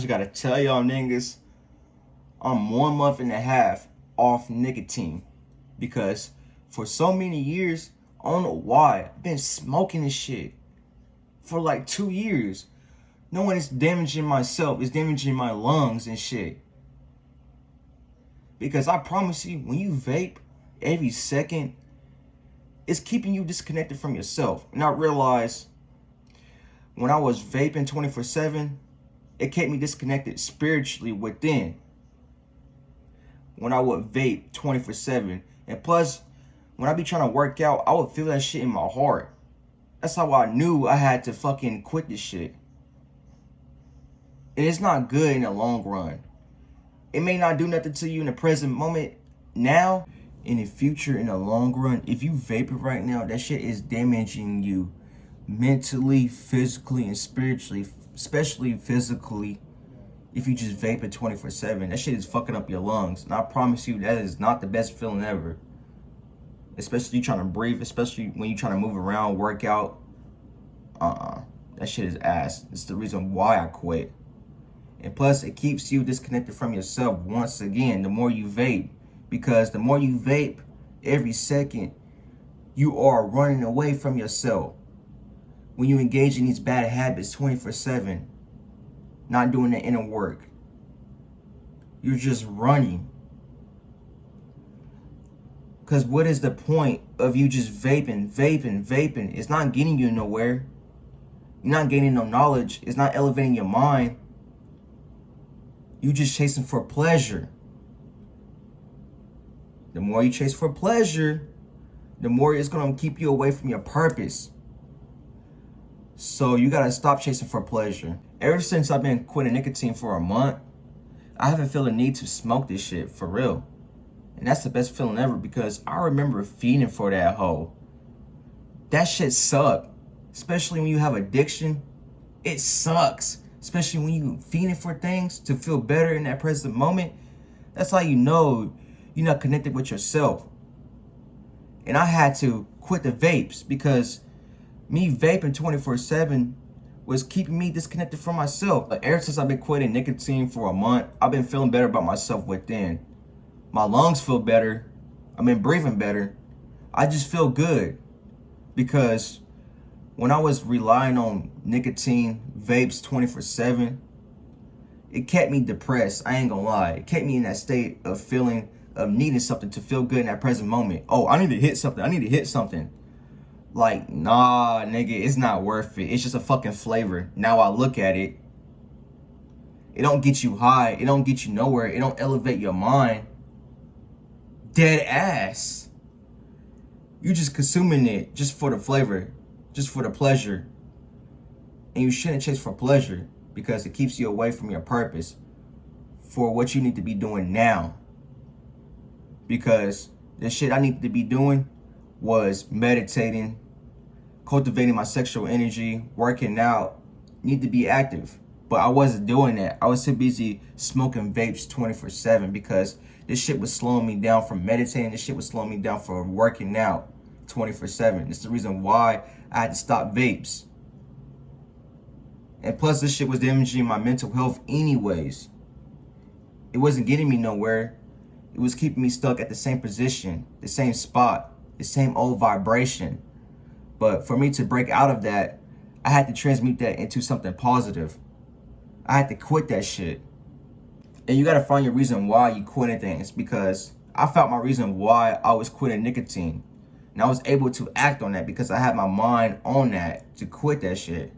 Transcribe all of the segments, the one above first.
Just gotta tell y'all niggas, I'm 1.5 months off nicotine because for so many years, I don't know why, I've been smoking this shit for like 2 years. Knowing it's damaging myself, it's damaging my lungs and shit. Because I promise you, when you vape, every second, it's keeping you disconnected from yourself. And I realized when I was vaping 24/7, it kept me disconnected spiritually within. When I would vape 24/7. And plus, when I be trying to work out, I would feel that shit in my heart. That's how I knew I had to fucking quit this shit. And it's not good in the long run. It may not do nothing to you in the present moment now. In the future, in the long run, if you vape it right now, that shit is damaging you mentally, physically, and spiritually. Especially physically, if you just vape it 24/7. That shit is fucking up your lungs. And I promise you, that is not the best feeling ever. Especially trying to breathe, especially when you're trying to move around, work out. That shit is ass. It's the reason why I quit. And plus, it keeps you disconnected from yourself once again, the more you vape. Because the more you vape, every second, you are running away from yourself. When you engage in these bad habits 24/7, not doing the inner work, you're just running. Because what is the point of you just vaping? It's not getting you nowhere. You're not gaining no knowledge. It's not elevating your mind. You just chasing for pleasure. The more you chase for pleasure, the more it's going to keep you away from your purpose. So you got to stop chasing for pleasure. Ever since I've been quitting nicotine for a month, I haven't felt a need to smoke this shit for real. And that's the best feeling ever because I remember feeding for that hoe. That shit sucked. Especially when you have addiction. It sucks. Especially when you feeding for things to feel better in that present moment. That's how you know you're not connected with yourself. And I had to quit the vapes because me vaping 24/7 was keeping me disconnected from myself. Like, ever since I've been quitting nicotine for a month, I've been feeling better about myself within. My lungs feel better. I've been breathing better. I just feel good. Because when I was relying on nicotine vapes 24/7, it kept me depressed. I ain't gonna lie. It kept me in that state of feeling, of needing something to feel good in that present moment. Oh, I need to hit something. Like, nah, nigga, it's not worth it. It's just a fucking flavor. Now I look at it. It don't get you high. It don't get you nowhere. It don't elevate your mind. Dead ass. You just consuming it just for the flavor. Just for the pleasure. And you shouldn't chase for pleasure because it keeps you away from your purpose for what you need to be doing now. Because the shit I needed to be doing was meditating, cultivating my sexual energy, working out, need to be active. But I wasn't doing that. I was too busy smoking vapes 24/7 because this shit was slowing me down from meditating. This shit was slowing me down from working out 24/7. It's the reason why I had to stop vapes. And plus, this shit was damaging my mental health anyways. It wasn't getting me nowhere. It was keeping me stuck at the same position, the same spot, the same old vibration. But for me to break out of that, I had to transmute that into something positive. I had to quit that shit. And you gotta find your reason why you quitting things, because I found my reason why I was quitting nicotine. And I was able to act on that because I had my mind on that to quit that shit.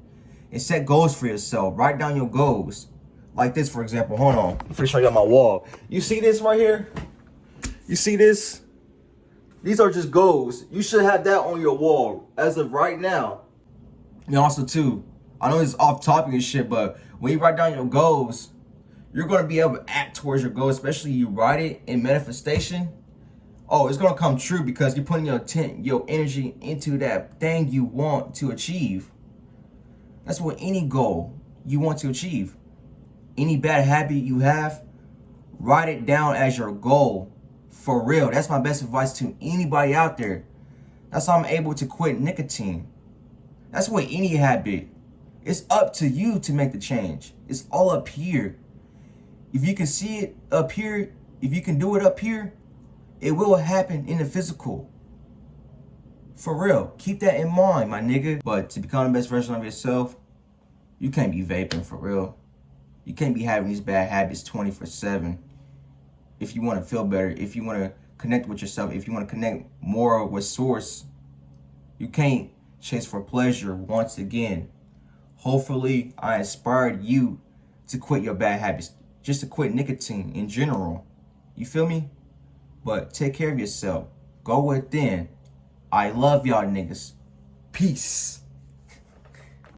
And set goals for yourself. Write down your goals. Like this, for example. Hold on. I'm gonna show you on my wall. You see this right here? You see this? These are just goals. You should have that on your wall as of right now. And also too, I know it's off topic and shit, but when you write down your goals, you're gonna be able to act towards your goals, especially you write it in manifestation. Oh, it's gonna come true because you're putting your intent, your energy into that thing you want to achieve. That's what any goal you want to achieve. Any bad habit you have, write it down as your goal. For real. That's my best advice to anybody out there. That's how I'm able to quit nicotine. That's what any habit. It's up to you to make the change. It's all up here. If you can see it up here, if you can do it up here, it will happen in the physical. For real. Keep that in mind, my nigga. But to become the best version of yourself, you can't be vaping for real. You can't be having these bad habits 24/7. If you want to feel better, if you want to connect with yourself, if you want to connect more with source, you can't chase for pleasure once again. Hopefully, I inspired you to quit your bad habits, just to quit nicotine in general. You feel me? But take care of yourself. Go within. I love y'all niggas. Peace.